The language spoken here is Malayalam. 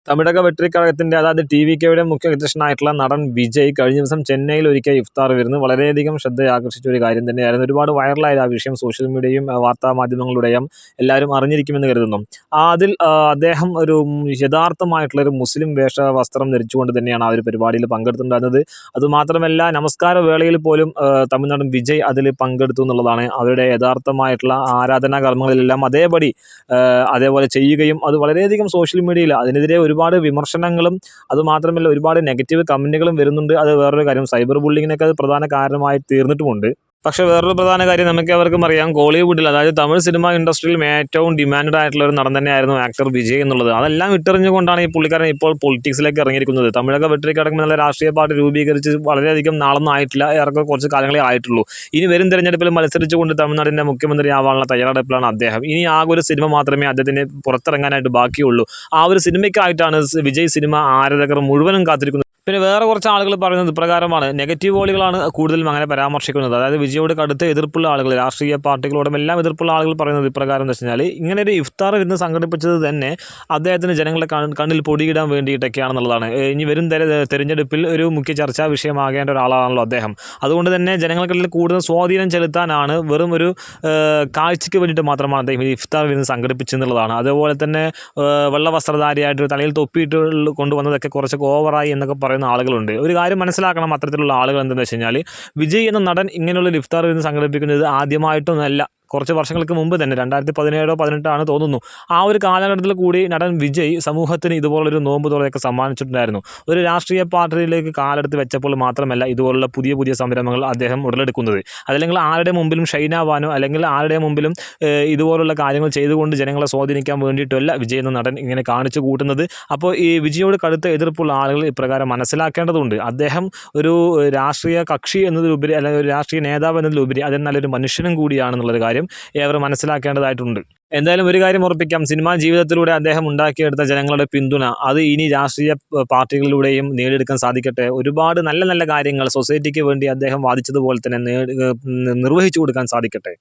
തമിഴക വെട്രിക്കഴകത്തിൻ്റെ അതായത് ടി.വി.കെയുടെ മുഖ്യ വ്യത്യസ്തനായിട്ടുള്ള നടൻ വിജയ് കഴിഞ്ഞ ദിവസം ചെന്നൈയിൽ ഒരുക്കിയ ഇഫ്താർ വിരുന്ന് വളരെയധികം ശ്രദ്ധ ആകർഷിച്ച ഒരു കാര്യം തന്നെയായിരുന്നു. ഒരുപാട് വൈറലായ ആ വിഷയം സോഷ്യൽ മീഡിയയും വാർത്താ മാധ്യമങ്ങളുടെയും എല്ലാവരും അറിഞ്ഞിരിക്കുമെന്ന് കരുതുന്നു. അതിൽ അദ്ദേഹം ഒരു യഥാർത്ഥമായിട്ടുള്ള ഒരു മുസ്ലിം വസ്ത്രം ധരിച്ചുകൊണ്ട് തന്നെയാണ് ആ ഒരു പരിപാടിയിൽ പങ്കെടുത്തിട്ടുണ്ടായിരുന്നത്. അതുമാത്രമല്ല നമസ്കാര വേളയിൽ പോലും തമിഴ്നാടൻ വിജയ് അതിൽ പങ്കെടുത്തു എന്നുള്ളതാണ്. അവരുടെ യഥാർത്ഥമായിട്ടുള്ള ആരാധനാ കർമ്മങ്ങളിലെല്ലാം അതേപോലെ ചെയ്യുകയും അത് വളരെയധികം സോഷ്യൽ മീഡിയയിൽ അതിനെതിരെ ഒരുപാട് വിമർശനങ്ങളും അതുമാത്രമല്ല ഒരുപാട് നെഗറ്റീവ് കമൻറ്റുകളും വരുന്നുണ്ട്. അത് വേറൊരു കാര്യം, സൈബർ ബുള്ളിങ്ങിനൊക്കെ അത് പ്രധാന കാരണമായി തീർന്നിട്ടുമുണ്ട്. പക്ഷേ വേറൊരു പ്രധാന കാര്യം നമുക്ക് അവർക്കും അറിയാം, കോളിവുഡിൽ അതായത് തമിഴ് സിനിമ ഇൻഡസ്ട്രിയിലും ഏറ്റവും ഡിമാൻഡഡ് ആയിട്ടുള്ള ഒരു നടൻ തന്നെയായിരുന്നു ആക്ടർ വിജയ് എന്നുള്ളത്. അതെല്ലാം ഇട്ടെറിഞ്ഞുകൊണ്ടാണ് ഈ പുള്ളിക്കാരൻ ഇപ്പോൾ പൊളിറ്റിക്സിലേക്ക് ഇറങ്ങിയിരിക്കുന്നത്. തമിഴക വെട്രിക്കഴകം എന്നുള്ള രാഷ്ട്രീയ പാർട്ടി രൂപീകരിച്ച് വളരെയധികം നാളൊന്നും ആയിട്ടില്ല, ഏറെക്കുറെ കുറച്ച് കാലങ്ങളെ ആയിട്ടുള്ളൂ. ഇനി വരും തെരഞ്ഞെടുപ്പിൽ മത്സരിച്ചുകൊണ്ട് തമിഴ്നാടിൻ്റെ മുഖ്യമന്ത്രി ആവാനുള്ള തയ്യാറെടുപ്പിലാണ് അദ്ദേഹം. ഇനി ആകെ ഒരു സിനിമ മാത്രമേ അദ്ദേഹത്തിന് പുറത്തിറങ്ങാനായിട്ട് ബാക്കിയുള്ളൂ. ആ ഒരു സിനിമയ്ക്കായിട്ടാണ് വിജയ് സിനിമ ആരാധകർ മുഴുവനും കാത്തിരിക്കുന്നത്. പിന്നെ വേറെ കുറച്ച് ആളുകൾ പറയുന്നത് ഇപ്രകാരമാണ്, നെഗറ്റീവ് വോളികളാണ് കൂടുതലും അങ്ങനെ പരാമർശിക്കുന്നത്. അതായത് വിജയോട് കടുത്ത എതിർപ്പുള്ള ആളുകൾ, രാഷ്ട്രീയ പാർട്ടികളോടും എല്ലാം എതിർപ്പുള്ള ആളുകൾ പറയുന്നത് ഇപ്രകാരം എന്ന് വെച്ച് കഴിഞ്ഞാൽ, ഇങ്ങനെ ഒരു ഇഫ്താർ വിരുന്ന് സംഘടിപ്പിച്ചത് തന്നെ അദ്ദേഹത്തിന് ജനങ്ങളെ കണ്ണിൽ പൊടിയിടാൻ വേണ്ടിയിട്ടൊക്കെയാണെന്നുള്ളതാണ്. ഇനി വരും തെരഞ്ഞെടുപ്പിൽ ഒരു മുഖ്യ ചർച്ചാ വിഷയമാകേണ്ട ഒരാളാണല്ലോ അദ്ദേഹം. അതുകൊണ്ട് തന്നെ ജനങ്ങൾക്കിടയിൽ കൂടുതൽ സ്വാധീനം ചെലുത്താനാണ്, വെറും ഒരു കാഴ്ചയ്ക്ക് വേണ്ടിയിട്ട് മാത്രമാണ് അദ്ദേഹം ഈ ഇഫ്താർ വിരുന്ന് സംഘടിപ്പിച്ചെന്നുള്ളതാണ്. അതുപോലെ തന്നെ വെള്ള വസ്ത്രധാരിയായിട്ട് തലയിൽ തൊപ്പിയിട്ട് കൊണ്ടുവന്നതൊക്കെ കുറച്ചൊക്കെ ഓവറായി എന്നൊക്കെ പറയുന്ന ആളുകളുണ്ട്. ഒരു കാര്യം മനസ്സിലാക്കണം, അത്തരത്തിലുള്ള ആളുകൾ എന്താണെന്ന് വെച്ച് കഴിഞ്ഞാൽ, വിജയ് എന്ന നടൻ ഇങ്ങനെയുള്ള ഇഫ്താർ വിരുന്ന് സംഘടിപ്പിക്കുന്നത് ആദ്യമായിട്ടൊന്നല്ല. കുറച്ച് വർഷങ്ങൾക്ക് മുമ്പ് തന്നെ 2017-18 തോന്നുന്നു, ആ ഒരു കാലഘട്ടത്തിൽ കൂടി നടൻ വിജയ് സമൂഹത്തിന് ഇതുപോലൊരു നോമ്പ് തുറയൊക്കെ സമ്മാനിച്ചിട്ടുണ്ടായിരുന്നു. ഒരു രാഷ്ട്രീയ പാർട്ടിയിലേക്ക് കാലെടുത്ത് വെച്ചപ്പോൾ മാത്രമല്ല ഇതുപോലുള്ള പുതിയ പുതിയ സംരംഭങ്ങൾ അദ്ദേഹം ഉടലെടുക്കുന്നത്. അതല്ലെങ്കിൽ ആരുടെ മുമ്പിലും ഷൈനാവാനോ അല്ലെങ്കിൽ ആരുടെ മുമ്പിലും ഇതുപോലുള്ള കാര്യങ്ങൾ ചെയ്തുകൊണ്ട് ജനങ്ങളെ സ്വാധീനിക്കാൻ വേണ്ടിയിട്ടല്ല വിജയ് എന്ന നടൻ ഇങ്ങനെ കാണിച്ചു കൂട്ടുന്നത്. അപ്പോൾ ഈ വിജയോട് കടുത്ത എതിർപ്പുള്ള ആളുകൾ ഇപ്രകാരം മനസ്സിലാക്കേണ്ടതുണ്ട്. അദ്ദേഹം ഒരു രാഷ്ട്രീയ കക്ഷി എന്നതിലുപരി അല്ലെങ്കിൽ ഒരു രാഷ്ട്രീയ നേതാവ് എന്നതിലുപരി അദ്ദേഹം നല്ലൊരു മനുഷ്യനും കൂടിയാണെന്നുള്ളൊരു കാര്യം ഏവരും മനസ്സിലാക്കേണ്ടതായിട്ടുണ്ട്. എന്തായാലും ഒരു കാര്യം ഉറപ്പിക്കാം, സിനിമാ ജീവിതത്തിലൂടെ അദ്ദേഹം ഉണ്ടാക്കിയെടുത്ത ജനങ്ങളുടെ പിന്തുണ അത് ഇനി രാഷ്ട്രീയ പാർട്ടികളിലൂടെയും നേടിയെടുക്കാൻ സാധിക്കട്ടെ. ഒരുപാട് നല്ല നല്ല കാര്യങ്ങൾ സൊസൈറ്റിക്ക് വേണ്ടി അദ്ദേഹം വാദിച്ചതുപോലെ തന്നെ നിർവഹിച്ചു കൊടുക്കാൻ സാധിക്കട്ടെ.